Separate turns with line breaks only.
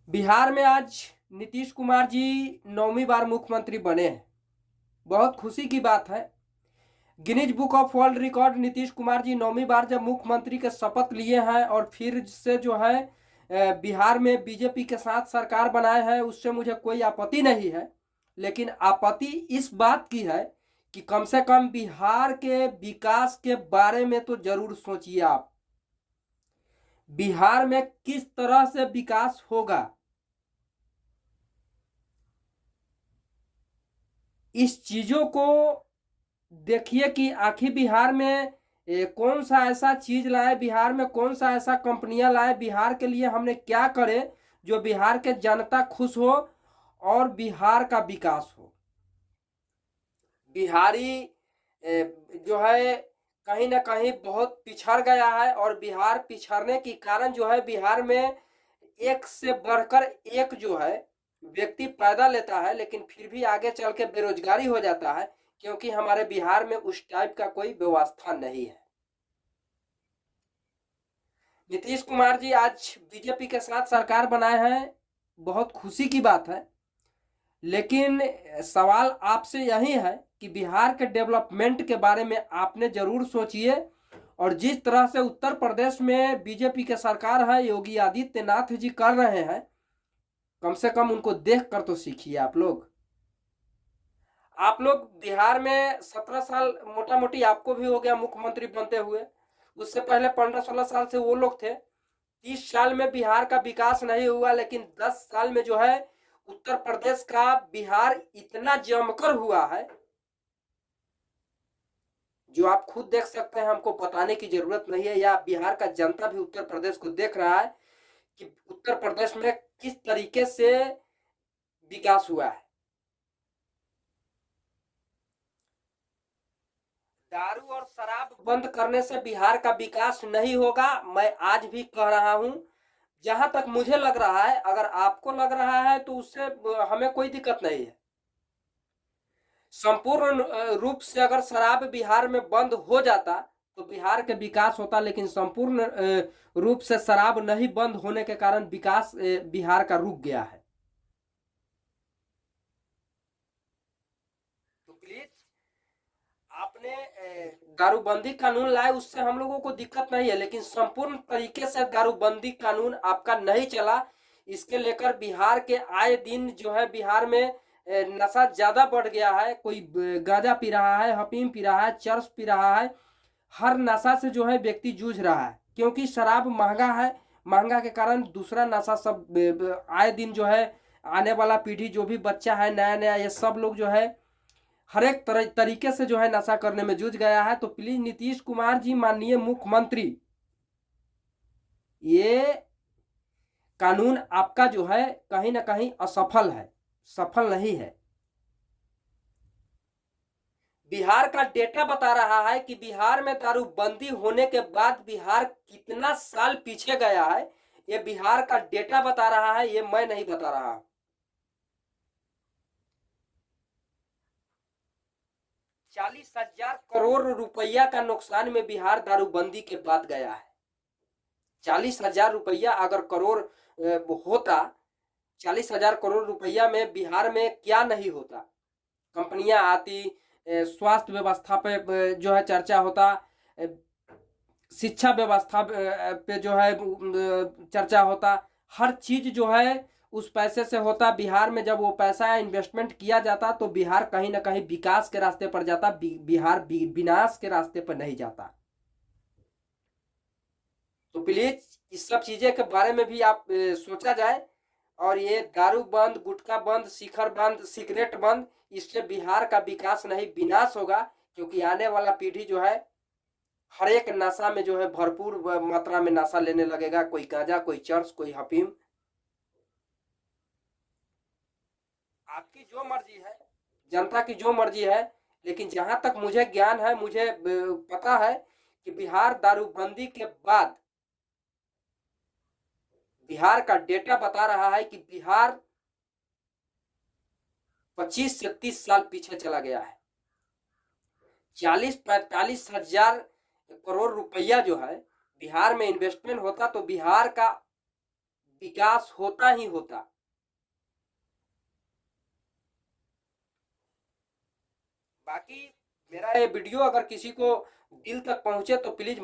बिहार में आज नीतीश कुमार जी 9वीं बार मुख्यमंत्री बने हैं। बहुत खुशी की बात है। Guinness book of world record Nitish Kumar ji 9वीं बार जब मुख्यमंत्री के शपथ लिए हैं और फिर से जो है बिहार में बीजेपी के साथ सरकार बनाए हैं, उससे मुझे कोई आपत्ति नहीं है। लेकिन आपत्ति इस बात की है कि कम से कम बिहार के विकास के बारे में तो जरूर सोचिए आप। बिहार में किस तरह से विकास होगा, इस चीजों को देखिए कि आखिर बिहार में कौन सा ऐसा चीज लाए, बिहार में कौन सा ऐसा कंपनियां लाए, बिहार के लिए हमने क्या करे जो बिहार के जनता खुश हो और बिहार का विकास हो। बिहारी जो है कहीं ना कहीं बहुत पिछड़ गया है और बिहार पिछड़ने के कारण जो है बिहार में एक से बढ़कर एक जो है व्यक्ति पैदा लेता है, लेकिन फिर भी आगे चल के बेरोजगारी हो जाता है, क्योंकि हमारे बिहार में उस टाइप का कोई व्यवस्था नहीं है। नीतीश कुमार जी आज बीजेपी के साथ सरकार बनाए हैं, बहुत खुशी की बात है। लेकिन सवाल आपसे यही है कि बिहार के डेवलपमेंट के बारे में आपने जरूर सोचिए। और जिस तरह से उत्तर प्रदेश में बीजेपी के सरकार है, योगी आदित्यनाथ जी कर रहे हैं, कम से कम उनको देख कर तो सीखिए। आप लोग बिहार में 17 साल मोटा मोटी आपको भी हो गया मुख्यमंत्री बनते हुए। उससे पहले 15-16 साल से वो लोग थे। 30 साल में बिहार का विकास नहीं हुआ, लेकिन 10 साल में जो है उत्तर प्रदेश का बिहार इतना जमकर हुआ है जो आप खुद देख सकते हैं, हमको बताने की जरूरत नहीं है। या बिहार का जनता भी उत्तर प्रदेश को देख रहा है कि उत्तर प्रदेश में किस तरीके से विकास हुआ है। दारू और शराब बंद करने से बिहार का विकास नहीं होगा, मैं आज भी कह रहा हूं। जहां तक मुझे लग रहा है, अगर आपको लग रहा है तो उससे हमें कोई दिक्कत नहीं है। संपूर्ण रूप से अगर शराब बिहार में बंद हो जाता तो बिहार के विकास होता, लेकिन संपूर्ण रूप से शराब नहीं बंद होने के कारण विकास बिहार का रुक गया है। तो प्लीज आपने दारूबंदी कानून लाए, उससे हम लोगों को दिक्कत नहीं है, लेकिन संपूर्ण तरीके से दारूबंदी कानून आपका नहीं चला। इसके लेकर बिहार के आए दिन जो है बिहार में नशा ज्यादा बढ़ गया है। कोई गांजा पी रहा है, हफीम पी रहा है, चरस पी रहा है। हर नशा से जो है व्यक्ति जूझ रहा है, क्योंकि शराब महंगा है। महंगा के कारण दूसरा नशा सब आए दिन जो है आने वाला पीढ़ी जो भी बच्चा है नया नया, ये सब लोग जो है हर एक तरीके से जो है नशा करने में जुझ गया है। तो प्लीज नीतीश कुमार जी माननीय मुख्यमंत्री, ये कानून आपका जो है कहीं ना कहीं असफल है, सफल नहीं है। बिहार का डेटा बता रहा है कि बिहार में दारूबंदी होने के बाद बिहार कितना साल पीछे गया है। ये बिहार का डेटा बता रहा है, ये मैं नहीं बता रहा। 40,000 करोड़ रुपया का नुकसान में बिहार दारूबंदी के बाद गया है। 40,000 रुपया अगर करोड़ होता, 40,000 करोड़ रुपया में बिहार में क्या नहीं होता। कंपनियां आती, स्वास्थ्य व्यवस्था पे जो है चर्चा होता, शिक्षा व्यवस्था पे जो है चर्चा होता। हर चीज जो है उस पैसे से होता। बिहार में जब वो पैसा इन्वेस्टमेंट किया जाता तो बिहार कहीं ना कहीं विकास के रास्ते पर जाता, बिहार विनाश के रास्ते पर नहीं जाता। तो प्लीज इस सब चीजें के बारे में भी आप सोचा जाए। और ये दारू बंद, गुटखा बंद, शिखर बंद, सिगरेट बंद, इससे बिहार का विकास नहीं विनाश होगा। क्योंकि आने वाला पीढ़ी जो है हर एक नशा में जो है भरपूर मात्रा में नशा लेने लगेगा। कोई गांजा, कोई चर्च, कोई हफीम। आपकी जो मर्जी है, जनता की जो मर्जी है, लेकिन जहां तक मुझे ज्ञान है, मुझे पता है कि बिहार दारूबंदी के बाद बिहार का डेटा बता रहा है कि बिहार 25 से 30 साल पीछे चला गया है। 40-45 हजार करोड़ रुपया जो है बिहार में इन्वेस्टमेंट होता तो बिहार का विकास होता ही होता। बाकी मेरा ये वीडियो अगर किसी को दिल तक पहुंचे तो प्लीज